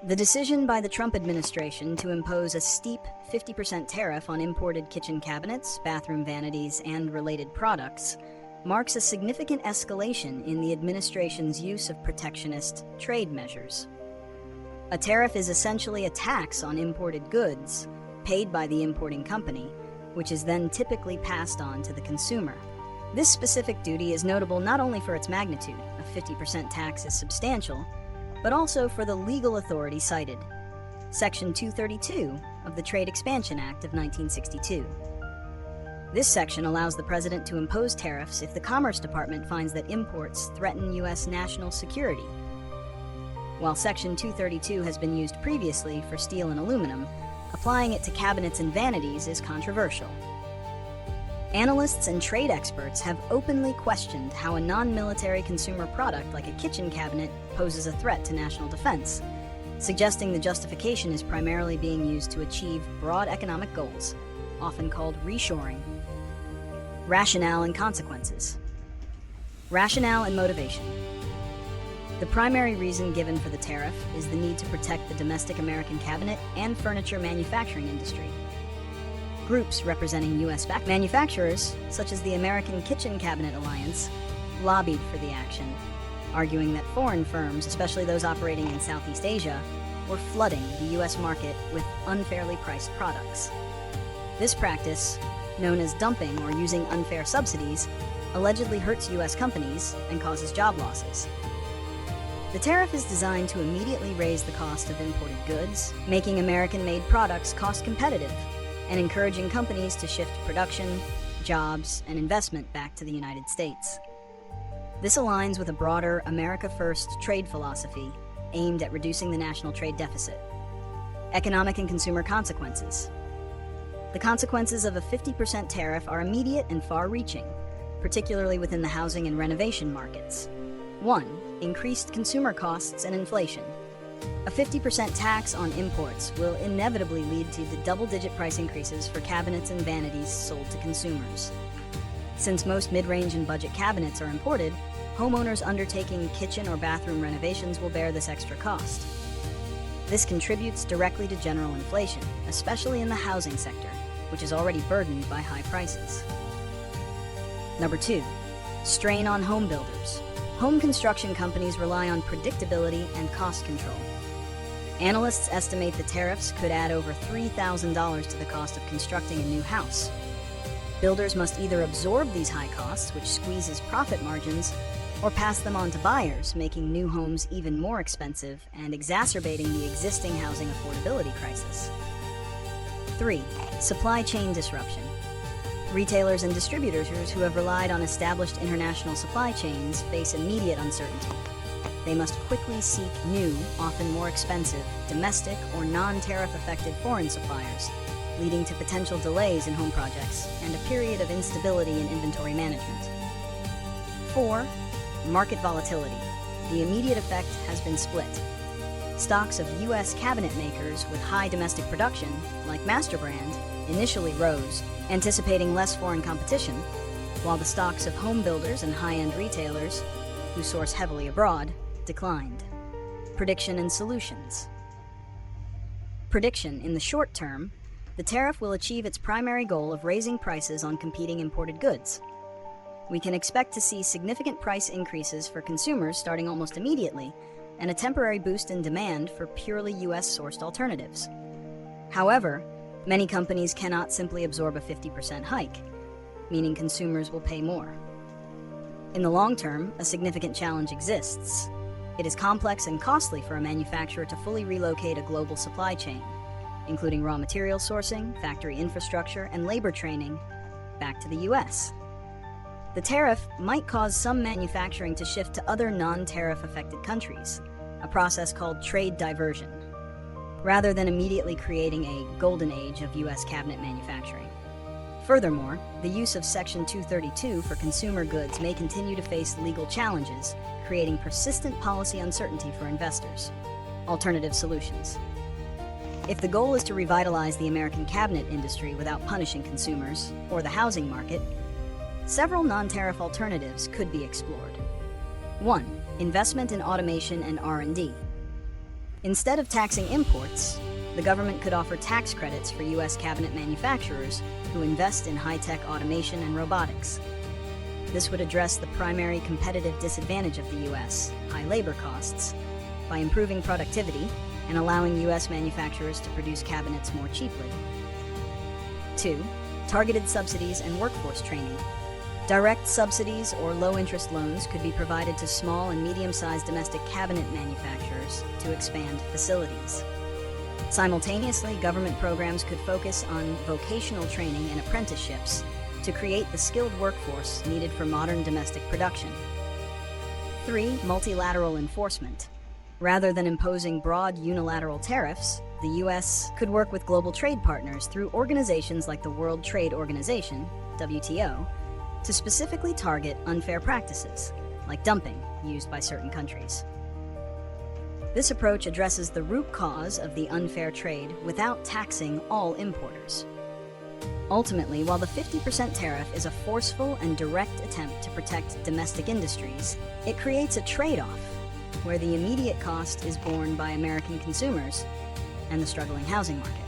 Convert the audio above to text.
The decision by the Trump administration to impose a steep 50% tariff on imported kitchen cabinets, bathroom vanities, and related products marks a significant escalation in the administration's use of protectionist trade measures. A tariff is essentially a tax on imported goods paid by the importing company, which is then typically passed on to the consumer. This specific duty is notable not only for its magnitude, a 50% tax is substantial, but also for the legal authority cited, Section 232 of the Trade Expansion Act of 1962. This section allows the President to impose tariffs if the Commerce Department finds that imports threaten U.S. national security. While Section 232 has been used previously for steel and aluminum, applying it to cabinets and vanities is controversial. Analysts and trade experts have openly questioned how a non-military consumer product like a kitchen cabinet poses a threat to national defense, suggesting the justification is primarily being used to achieve broad economic goals, often called reshoring. Rationale and consequences. Rationale and motivation. The primary reason given for the tariff is the need to protect the domestic American cabinet and furniture manufacturing industry. Groups representing U.S.-backed manufacturers, such as the American Kitchen Cabinet Alliance, lobbied for the action, arguing that foreign firms, especially those operating in Southeast Asia, were flooding the U.S. market with unfairly priced products. This practice, known as dumping or using unfair subsidies, allegedly hurts U.S. companies and causes job losses. The tariff is designed to immediately raise the cost of imported goods, making American-made products cost-competitive and encouraging companies to shift production, jobs, and investment back to the United States. This aligns with a broader America First trade philosophy aimed at reducing the national trade deficit. Economic and consumer consequences. The consequences of a 50% tariff are immediate and far-reaching, particularly within the housing and renovation markets. 1. Increased consumer costs and inflation. A 50% tax on imports will inevitably lead to the double-digit price increases for cabinets and vanities sold to consumers. Since most mid-range and budget cabinets are imported, homeowners undertaking kitchen or bathroom renovations will bear this extra cost. This contributes directly to general inflation, especially in the housing sector, which is already burdened by high prices. Number 2. Strain on home builders. Home construction companies rely on predictability and cost control. Analysts estimate the tariffs could add over $3,000 to the cost of constructing a new house. Builders must either absorb these high costs, which squeezes profit margins, or pass them on to buyers, making new homes even more expensive and exacerbating the existing housing affordability crisis. 3. Supply chain disruption. Retailers and distributors who have relied on established international supply chains face immediate uncertainty. They must quickly seek new, often more expensive, domestic or non-tariff affected foreign suppliers, leading to potential delays in home projects and a period of instability in inventory management. 4. Market volatility. The immediate effect has been split. Stocks of U.S. cabinet makers with high domestic production, like MasterBrand, initially rose, anticipating less foreign competition, while the stocks of home builders and high-end retailers, who source heavily abroad, declined. Prediction and solutions. Prediction: in the short term, the tariff will achieve its primary goal of raising prices on competing imported goods. We can expect to see significant price increases for consumers starting almost immediately, and a temporary boost in demand for purely U.S.-sourced alternatives. However, many companies cannot simply absorb a 50% hike, meaning consumers will pay more. In the long term, a significant challenge exists. It is complex and costly for a manufacturer to fully relocate a global supply chain, including raw material sourcing, factory infrastructure, and labor training, back to the U.S. The tariff might cause some manufacturing to shift to other non-tariff affected countries, a process called trade diversion, rather than immediately creating a golden age of U.S. cabinet manufacturing. Furthermore, the use of Section 232 for consumer goods may continue to face legal challenges, creating persistent policy uncertainty for investors. Alternative solutions. If the goal is to revitalize the American cabinet industry without punishing consumers or the housing market, several non-tariff alternatives could be explored. 1. Investment in automation and R&D. Instead of taxing imports, the government could offer tax credits for U.S. cabinet manufacturers who invest in high-tech automation and robotics. This would address the primary competitive disadvantage of the U.S., high labor costs, by improving productivity and allowing U.S. manufacturers to produce cabinets more cheaply. 2. Targeted subsidies and workforce training. Direct subsidies or low-interest loans could be provided to small and medium-sized domestic cabinet manufacturers to expand facilities. Simultaneously, government programs could focus on vocational training and apprenticeships to create the skilled workforce needed for modern domestic production. 3. Multilateral enforcement. Rather than imposing broad unilateral tariffs, the U.S. could work with global trade partners through organizations like the World Trade Organization, WTO, to specifically target unfair practices, like dumping used by certain countries. This approach addresses the root cause of the unfair trade without taxing all importers. Ultimately, while the 50% tariff is a forceful and direct attempt to protect domestic industries, it creates a trade-off where the immediate cost is borne by American consumers and the struggling housing market.